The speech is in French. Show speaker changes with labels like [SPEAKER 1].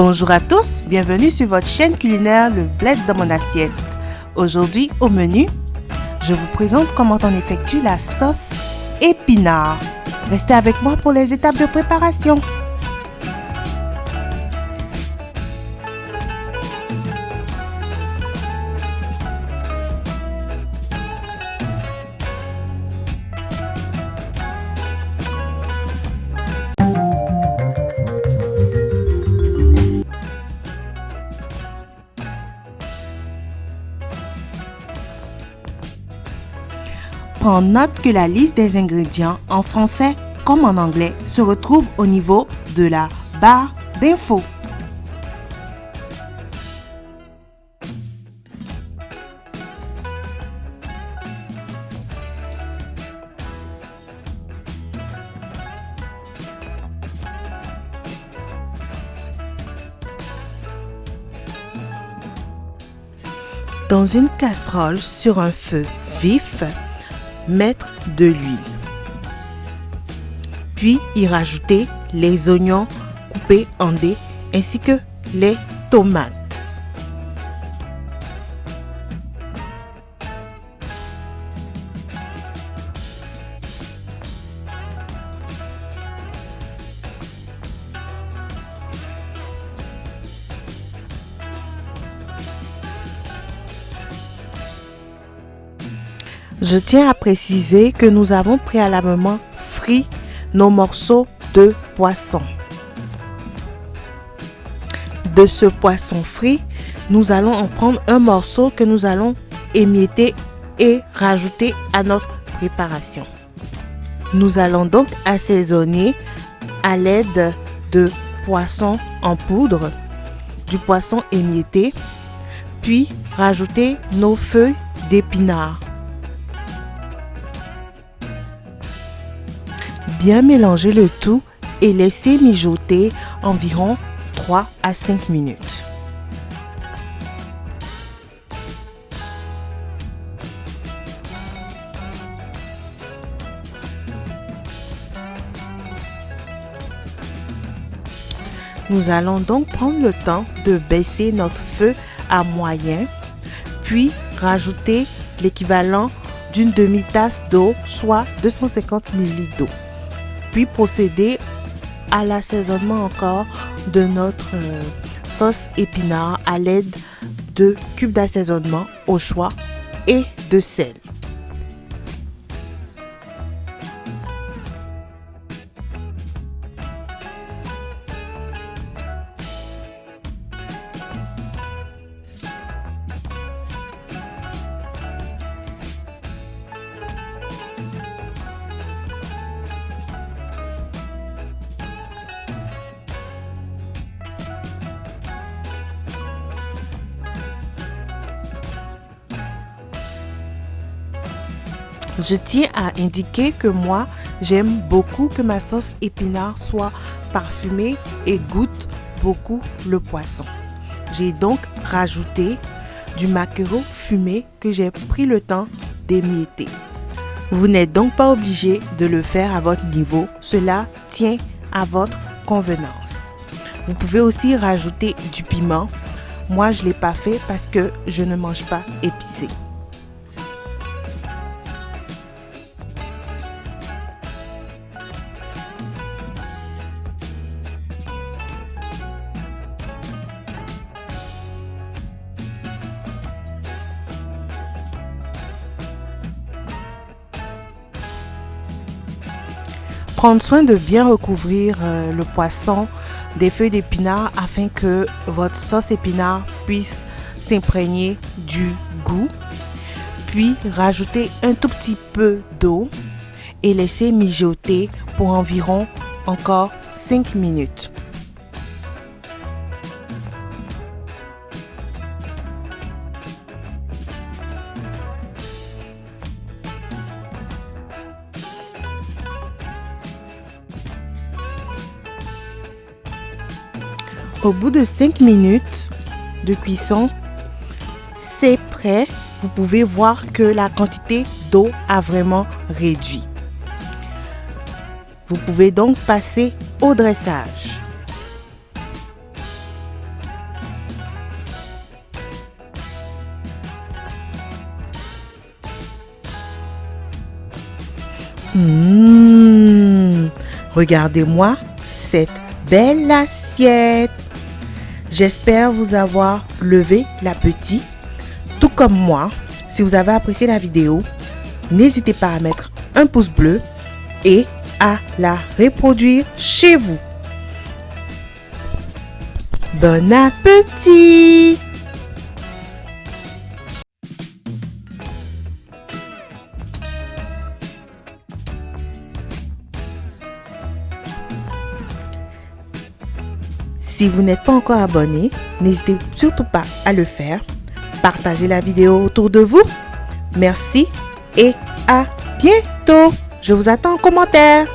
[SPEAKER 1] Bonjour à tous, bienvenue sur votre chaîne culinaire Le Bled dans mon assiette. Aujourd'hui au menu, je vous présente comment on effectue la sauce épinard. Restez avec moi pour les étapes de préparation. Prends note que la liste des ingrédients en français comme en anglais se retrouve au niveau de la barre d'infos. Dans une casserole sur un feu vif, mettre de l'huile. Puis y rajouter les oignons coupés en dés ainsi que les tomates. Je tiens à préciser que nous avons préalablement frit nos morceaux de poisson. De ce poisson frit, nous allons en prendre un morceau que nous allons émietter et rajouter à notre préparation. Nous allons donc assaisonner à l'aide de poisson en poudre, du poisson émietté, puis rajouter nos feuilles d'épinards. Bien mélanger le tout et laisser mijoter environ 3 à 5 minutes. Nous allons donc prendre le temps de baisser notre feu à moyen, puis rajouter l'équivalent d'une demi-tasse d'eau, soit 250 ml d'eau. Puis procéder à l'assaisonnement encore de notre sauce épinard à l'aide de cubes d'assaisonnement au choix et de sel. Je tiens à indiquer que moi, j'aime beaucoup que ma sauce épinard soit parfumée et goûte beaucoup le poisson. J'ai donc rajouté du maquereau fumé que j'ai pris le temps d'émietter. Vous n'êtes donc pas obligé de le faire à votre niveau, cela tient à votre convenance. Vous pouvez aussi rajouter du piment. Moi, je ne l'ai pas fait parce que je ne mange pas épicé. Prendre soin de bien recouvrir le poisson des feuilles d'épinards afin que votre sauce épinard puisse s'imprégner du goût. Puis rajouter un tout petit peu d'eau et laisser mijoter pour environ encore 5 minutes. Au bout de 5 minutes de cuisson, c'est prêt. Vous pouvez voir que la quantité d'eau a vraiment réduit. Vous pouvez donc passer au dressage. Regardez-moi cette belle assiette. J'espère vous avoir levé l'appétit. Tout comme moi, si vous avez apprécié la vidéo, n'hésitez pas à mettre un pouce bleu et à la reproduire chez vous. Bon appétit! Si vous n'êtes pas encore abonné, n'hésitez surtout pas à le faire. Partagez la vidéo autour de vous. Merci et à bientôt. Je vous attends en commentaire.